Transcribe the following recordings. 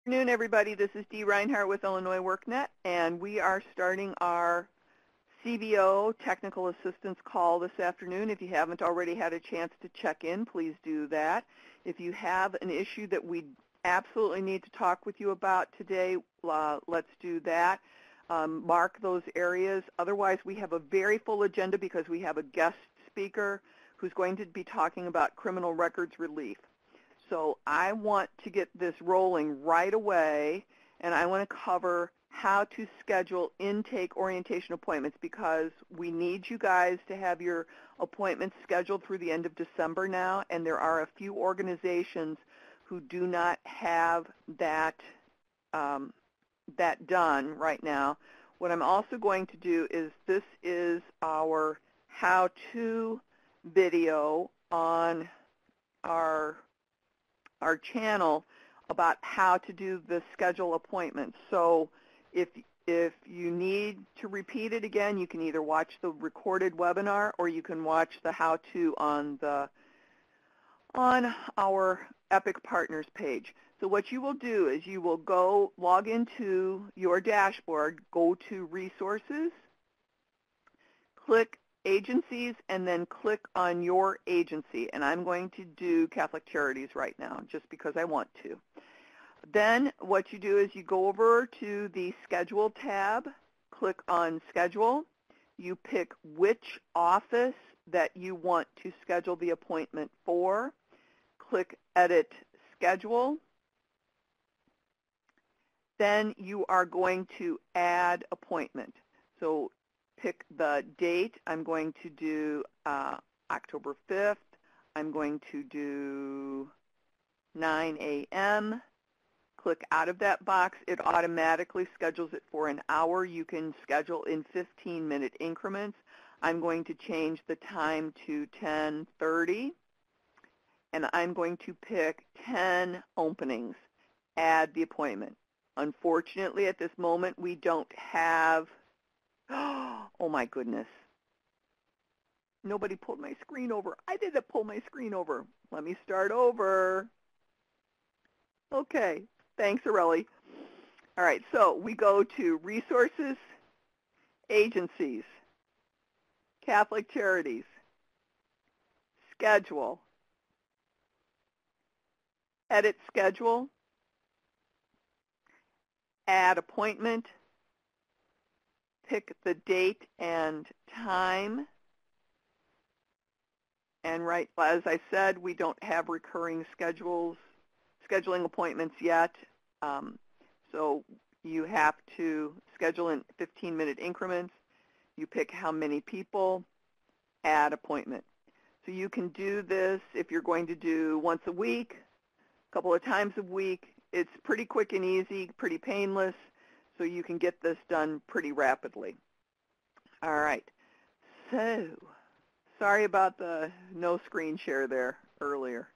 Good afternoon, everybody. This is Dee Reinhardt with Illinois WorkNet, and we are starting our CBO technical assistance call this afternoon. If you haven't already had a chance to check in, please do that. If you have an issue that we absolutely need to talk with you about today, let's do that. Mark those areas. Otherwise, we have a very full agenda because we have a guest speaker who's going to be talking about criminal records relief. So I want to get this rolling right away, and I want to cover how to schedule intake orientation appointments because we need you guys to have your appointments scheduled through the end of December now, and there are a few organizations who do not have that, that done right now. What I'm also going to do is this is our how-to video on our channel about how to do the schedule appointments. So if you need to repeat it again, you can either watch the recorded webinar or you can watch the how-to on our Epic Partners page. So what you will do is you will go log into your dashboard, go to Resources, click Agencies, and then click on your agency. And I'm going to do Catholic Charities right now just because I want to. Then what you do is you go over to the Schedule tab, click on Schedule. You pick which office that you want to schedule the appointment for. Click Edit Schedule. Then you are going to add appointment. So pick the date. I'm going to do October 5th. I'm going to do 9 a.m. Click out of that box. It automatically schedules it for an hour. You can schedule in 15-minute increments. I'm going to change the time to 10:30, and I'm going to pick 10 openings. Add the appointment. Unfortunately, at this moment, we don't have oh my goodness. Nobody pulled my screen over. I didn't pull my screen over. Let me start over. Okay, thanks, Areli. All right, so we go to Resources, Agencies, Catholic Charities, Schedule, Edit Schedule, Add Appointment, pick the date and time, and right, as I said, we don't have recurring scheduling appointments yet, so you have to schedule in 15-minute increments. You pick how many people, add appointment. So you can do this if you're going to do once a week, a couple of times a week. It's pretty quick and easy, pretty painless. So you can get this done pretty rapidly. All right. So, sorry about the no screen share there earlier.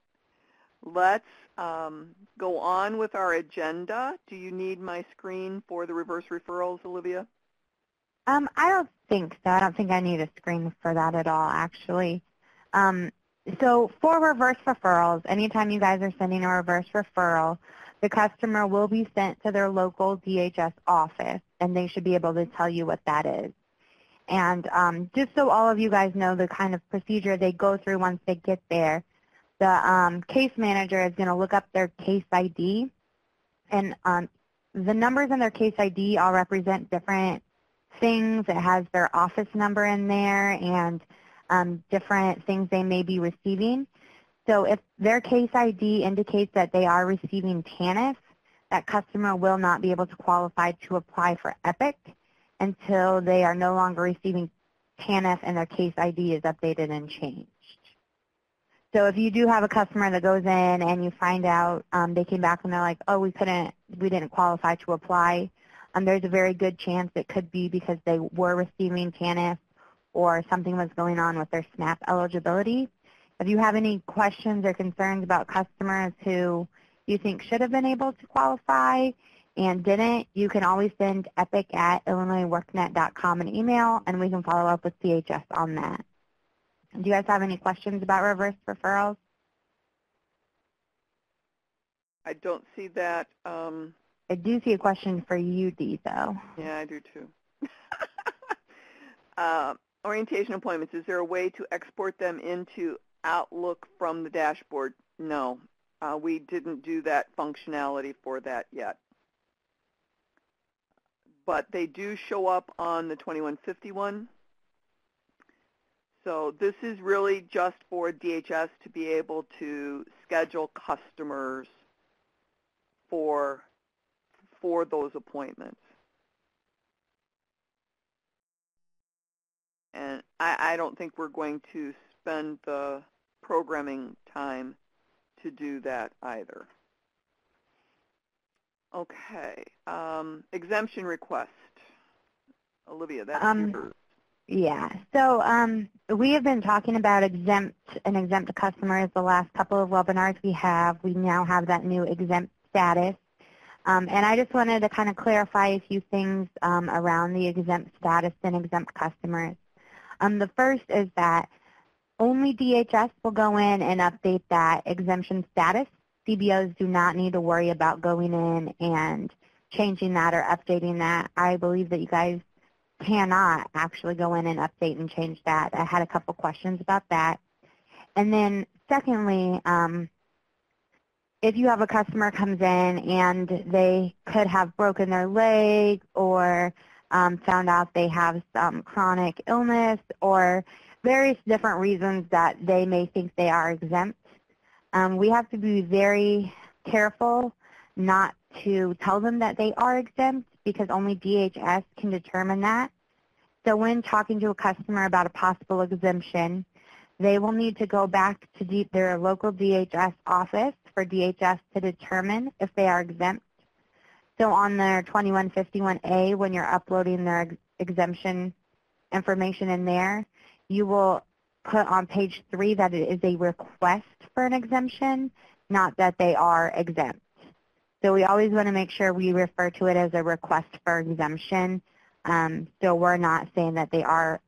Let's go on with our agenda. Do you need my screen for the reverse referrals, Olivia? I don't think so. I don't think I need a screen for that at all, actually. So for reverse referrals, anytime you guys are sending a reverse referral, the customer will be sent to their local DHS office, and they should be able to tell you what that is. And just so all of you guys know the kind of procedure they go through once they get there, the case manager is going to look up their case ID, and the numbers in their case ID all represent different things. It has their office number in there and different things they may be receiving. So if their case ID indicates that they are receiving TANF, that customer will not be able to qualify to apply for EPIC until they are no longer receiving TANF and their case ID is updated and changed. So if you do have a customer that goes in and you find out they came back and they're like, oh, we didn't qualify to apply, there's a very good chance it could be because they were receiving TANF or something was going on with their SNAP eligibility. If you have any questions or concerns about customers who you think should have been able to qualify and didn't, you can always send epic@illinoisworknet.com an email, and we can follow up with CHS on that. Do you guys have any questions about reverse referrals? I don't see that. I do see a question for you, Dee, though. Yeah, I do too. Orientation appointments, is there a way to export them into Outlook from the dashboard? No, we didn't do that functionality for that yet. But they do show up on the 2151. So this is really just for DHS to be able to schedule customers for those appointments. And I don't think we're going to spend the programming time to do that either. Okay, exemption request. Olivia, that's yours. Yeah, so we have been talking about exempt customers the last couple of webinars we have. We now have that new exempt status. And I just wanted to kind of clarify a few things around the exempt status and exempt customers. The first is that only DHS will go in and update that exemption status. CBOs do not need to worry about going in and changing that or updating that. I believe that you guys cannot actually go in and update and change that. I had a couple questions about that. And then secondly, if you have a customer comes in and they could have broken their leg or found out they have some chronic illness or various different reasons that they may think they are exempt, we have to be very careful not to tell them that they are exempt because only DHS can determine that. So when talking to a customer about a possible exemption, they will need to go back to their local DHS office for DHS to determine if they are exempt. So on their 2151A, when you're uploading their exemption information in there, you will put on page 3 that it is a request for an exemption, not that they are exempt. So we always want to make sure we refer to it as a request for exemption. So we're not saying that they are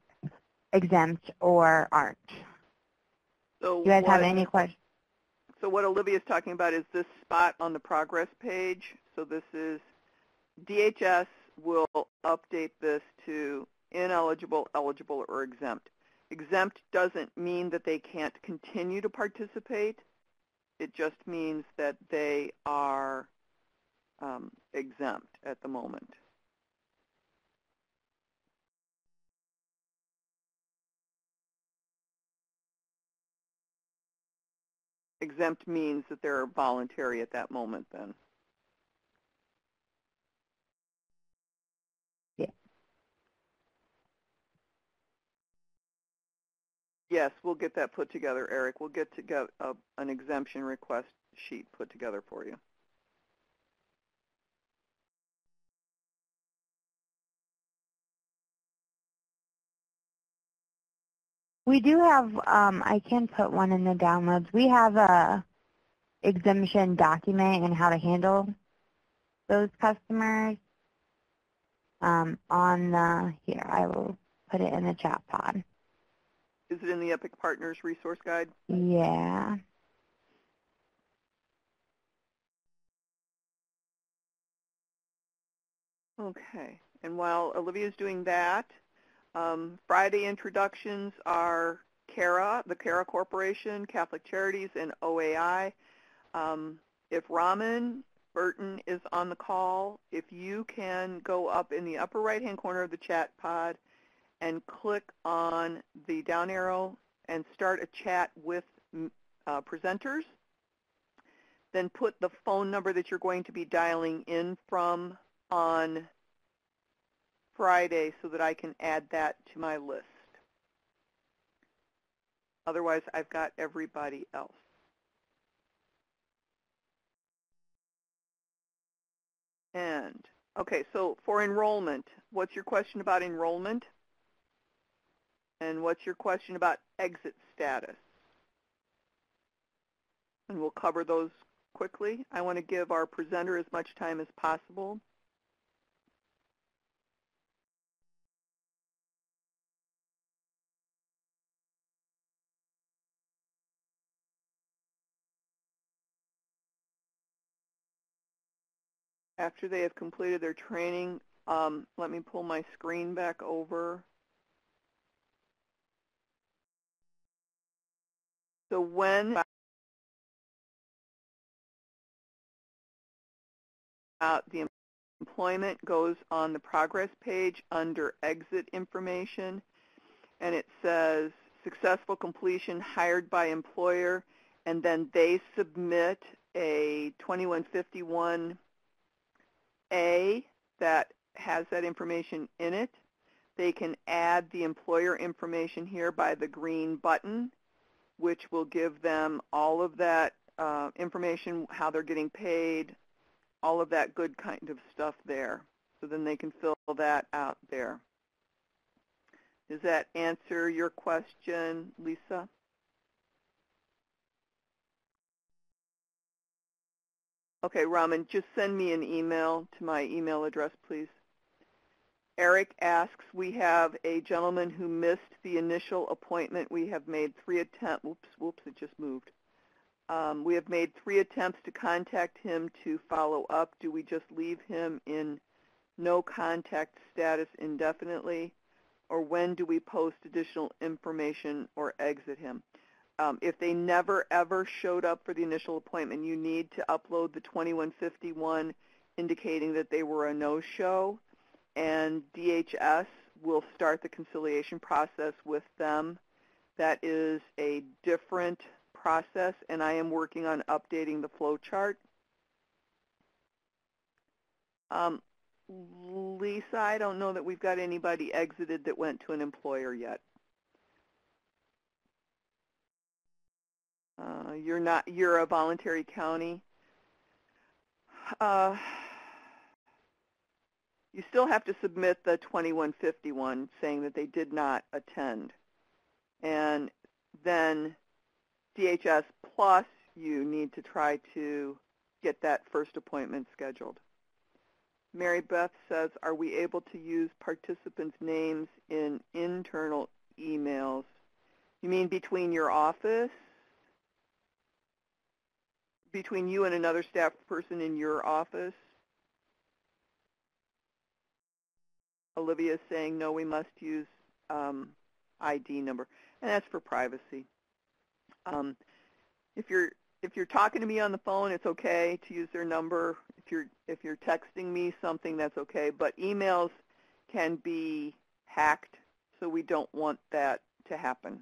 exempt or aren't. So do you guys have any questions? So what Olivia is talking about is this spot on the progress page. So this is DHS will update this to ineligible, eligible, or exempt. Exempt doesn't mean that they can't continue to participate. It just means that they are exempt at the moment. Exempt means that they're voluntary at that moment then. Yeah. Yes, we'll get that put together, Eric. We'll get an exemption request sheet put together for you. We do have, I can put one in the downloads. We have a exemption document and how to handle those customers here, I will put it in the chat pod. Is it in the Epic Partners Resource Guide? Yeah. Okay, and while Olivia's doing that, Friday introductions are CARA, the CARA Corporation, Catholic Charities, and OAI. If Raman Burton is on the call, if you can go up in the upper right-hand corner of the chat pod and click on the down arrow and start a chat with presenters, then put the phone number that you're going to be dialing in from on Friday so that I can add that to my list. Otherwise, I've got everybody else. And, okay, so for enrollment, what's your question about enrollment? And what's your question about exit status? And we'll cover those quickly. I want to give our presenter as much time as possible. after they have completed their training, let me pull my screen back over. So when the employment goes on the progress page under exit information, and it says successful completion hired by employer, and then they submit a 2151A that has that information in it. They can add the employer information here by the green button, which will give them all of that information, how they're getting paid, all of that good kind of stuff there. So then they can fill that out there. Does that answer your question, Lisa? Okay, Raman, just send me an email to my email address, please. Eric asks, we have a gentleman who missed the initial appointment. We have made 3 attempts. Whoops, it just moved. We have made 3 attempts to contact him to follow up. Do we just leave him in no contact status indefinitely? Or when do we post additional information or exit him? If they never, ever showed up for the initial appointment, you need to upload the 2151 indicating that they were a no-show, and DHS will start the conciliation process with them. That is a different process, and I am working on updating the flow chart. Lisa, I don't know that we've got anybody exited that went to an employer yet. You're a voluntary county. You still have to submit the 2151 saying that they did not attend. And then DHS plus you need to try to get that first appointment scheduled. Mary Beth says, are we able to use participants' names in internal emails? You mean between your office? Between you and another staff person in your office? Olivia is saying, no, we must use ID number, and that's for privacy. If you're talking to me on the phone, it's okay to use their number. If you're texting me something, that's okay. But emails can be hacked, so we don't want that to happen.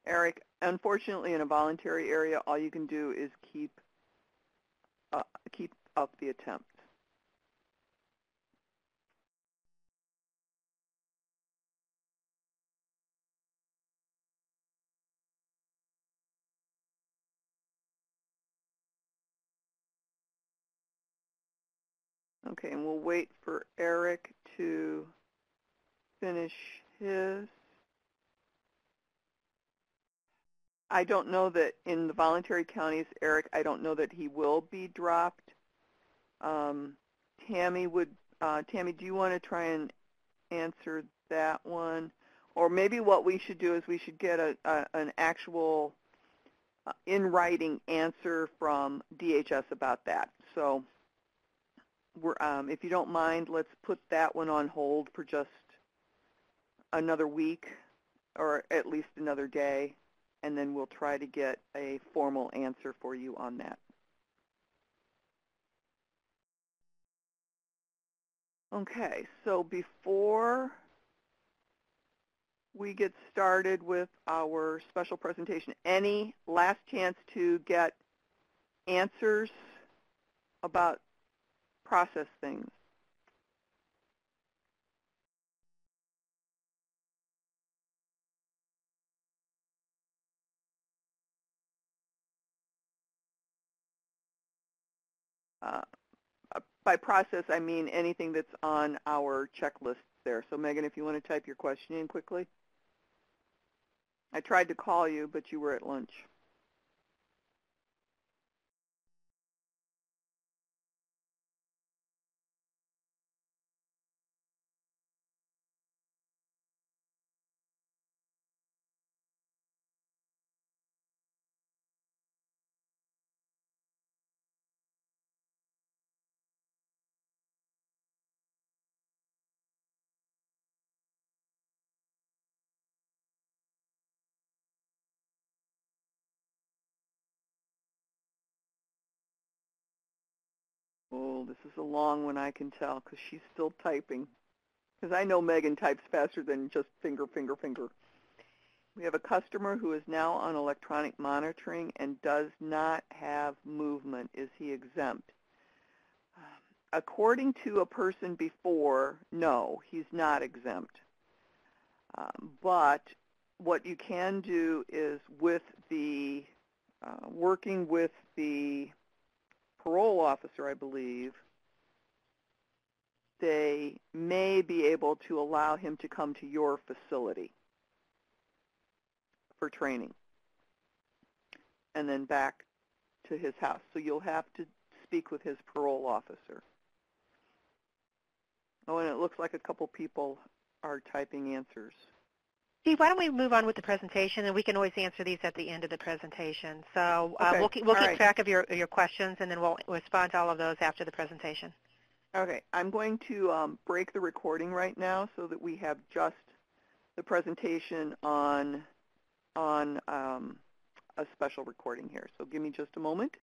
Eric, unfortunately, in a voluntary area, all you can do is keep up the attempts. Okay, and we'll wait for Eric to finish his. I don't know that in the voluntary counties, Eric, I don't know that he will be dropped. Tammy, do you want to try and answer that one? Or maybe what we should do is we should get an actual in writing answer from DHS about that. So if you don't mind, let's put that one on hold for just another week or at least another day, and then we'll try to get a formal answer for you on that. Okay, so before we get started with our special presentation, any last chance to get answers about process things? By process, I mean anything that's on our checklist there. So Megan, if you want to type your question in quickly. I tried to call you, but you were at lunch. Oh, this is a long one, I can tell, because she's still typing. Because I know Megan types faster than just finger, finger, finger. We have a customer who is now on electronic monitoring and does not have movement. Is he exempt? According to a person before, no, he's not exempt. But what you can do is with the working with the parole officer, I believe, they may be able to allow him to come to your facility for training and then back to his house. So you'll have to speak with his parole officer. Oh, and it looks like a couple people are typing answers. Steve, why don't we move on with the presentation, and we can always answer these at the end of the presentation. So Okay. we'll keep track of your questions, and then we'll respond to all of those after the presentation. Okay, I'm going to break the recording right now so that we have just the presentation on a special recording here. So give me just a moment.